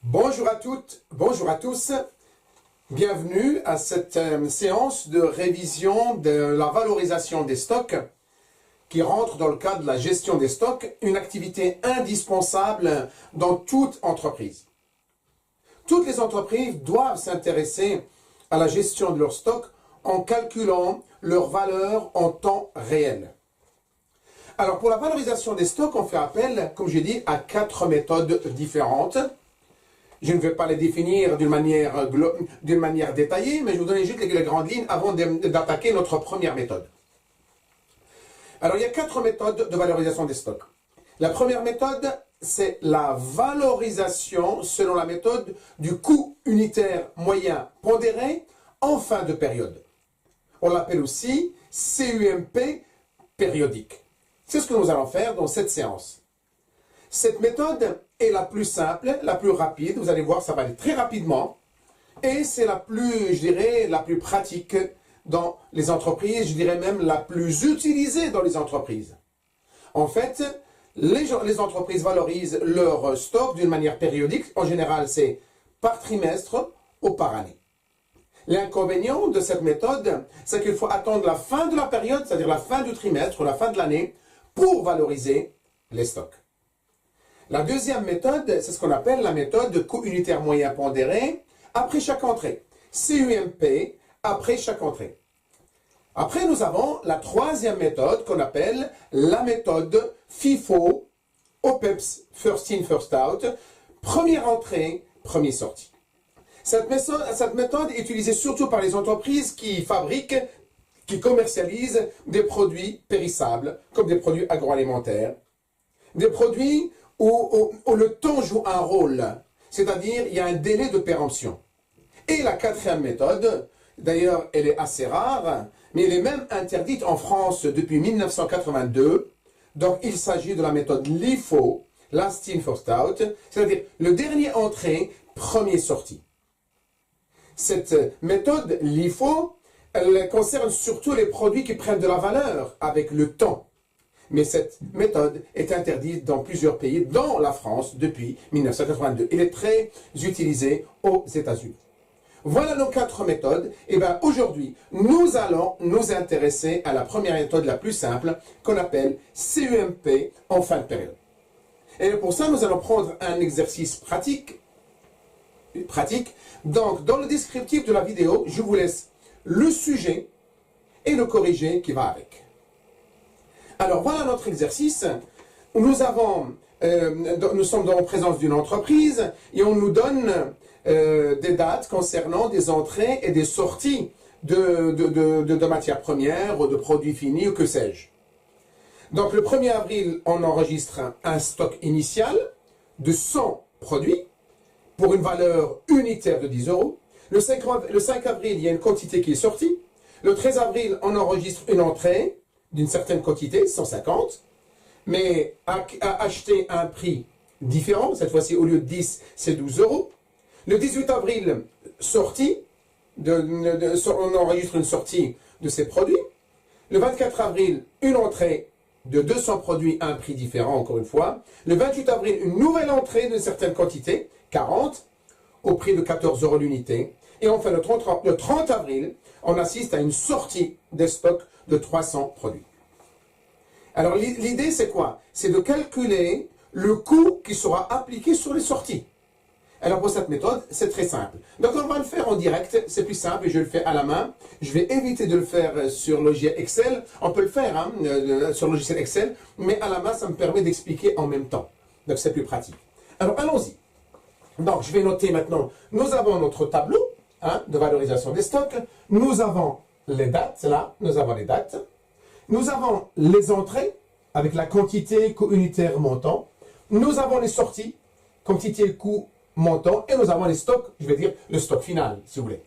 Bonjour à toutes, bonjour à tous. Bienvenue à cette séance de révision de la valorisation des stocks qui rentre dans le cadre de la gestion des stocks, une activité indispensable dans toute entreprise. Toutes les entreprises doivent s'intéresser à la gestion de leurs stocks en calculant leur valeur en temps réel. Alors pour la valorisation des stocks, on fait appel, comme j'ai dit, à 4 méthodes différentes. Je ne vais pas les définir d'une manière détaillée, mais je vous donne juste les grandes lignes avant d'attaquer notre première méthode. Alors, il y a 4 méthodes de valorisation des stocks. La première méthode, c'est la valorisation selon la méthode du coût unitaire moyen pondéré en fin de période. On l'appelle aussi CUMP périodique. C'est ce que nous allons faire dans cette séance. Cette méthode est la plus simple, la plus rapide. Vous allez voir, ça va aller très rapidement. Et c'est la plus, je dirais, la plus pratique dans les entreprises. Je dirais même la plus utilisée dans les entreprises. En fait, les entreprises valorisent leur stock d'une manière périodique. En général, c'est par trimestre ou par année. L'inconvénient de cette méthode, c'est qu'il faut attendre la fin de la période, c'est-à-dire la fin du trimestre ou la fin de l'année, pour valoriser les stocks. La deuxième méthode, c'est ce qu'on appelle la méthode de coût unitaire moyen pondéré après chaque entrée. CUMP après chaque entrée. Après, nous avons la troisième méthode qu'on appelle la méthode FIFO, OPEPS, First In, First Out, première entrée, première sortie. Cette méthode est utilisée surtout par les entreprises qui fabriquent, qui commercialisent des produits périssables, comme des produits agroalimentaires, des produits où le temps joue un rôle, c'est-à-dire il y a un délai de péremption. Et la quatrième méthode, d'ailleurs elle est assez rare, mais elle est même interdite en France depuis 1982, donc il s'agit de la méthode LIFO, Last In, First Out, c'est-à-dire le dernier entrée, premier sorti. Cette méthode LIFO, elle concerne surtout les produits qui prennent de la valeur avec le temps. Mais cette méthode est interdite dans plusieurs pays, dont la France, depuis 1982. Elle est très utilisée aux États-Unis. Voilà nos 4 méthodes. Et bien aujourd'hui, nous allons nous intéresser à la première méthode la plus simple, qu'on appelle CUMP en fin de période. Et pour ça, nous allons prendre un exercice pratique. Donc, dans le descriptif de la vidéo, je vous laisse le sujet et le corrigé qui va avec. Alors voilà notre exercice. Nous sommes en présence d'une entreprise et on nous donne des dates concernant des entrées et des sorties de matières premières ou de produits finis ou que sais-je. Donc le 1er avril, on enregistre un stock initial de 100 produits pour une valeur unitaire de 10 €. Le 5 avril, il y a une quantité qui est sortie. Le 13 avril, on enregistre une entrée d'une certaine quantité, 150, mais à acheter à un prix différent. Cette fois-ci, au lieu de 10, c'est 12 €. Le 18 avril, on enregistre une sortie de ces produits. Le 24 avril, une entrée de 200 produits à un prix différent, encore une fois. Le 28 avril, une nouvelle entrée d'une certaine quantité, 40, au prix de 14 € l'unité. Et enfin, le 30 avril, on assiste à une sortie des stocks de 300 produits. Alors l'idée c'est quoi? C'est de calculer le coût qui sera appliqué sur les sorties. Alors pour cette méthode, c'est très simple. Donc on va le faire en direct, c'est plus simple et je le fais à la main. Je vais éviter de le faire sur logiciel Excel. On peut le faire sur logiciel Excel, mais à la main ça me permet d'expliquer en même temps. Donc c'est plus pratique. Alors allons-y. Donc je vais noter maintenant, nous avons notre tableau de valorisation des stocks. Nous avons les dates, là, nous avons les dates. Nous avons les entrées avec la quantité coût unitaire montant. Nous avons les sorties, quantité coût montant. Et nous avons les stocks, je vais dire le stock final, si vous voulez.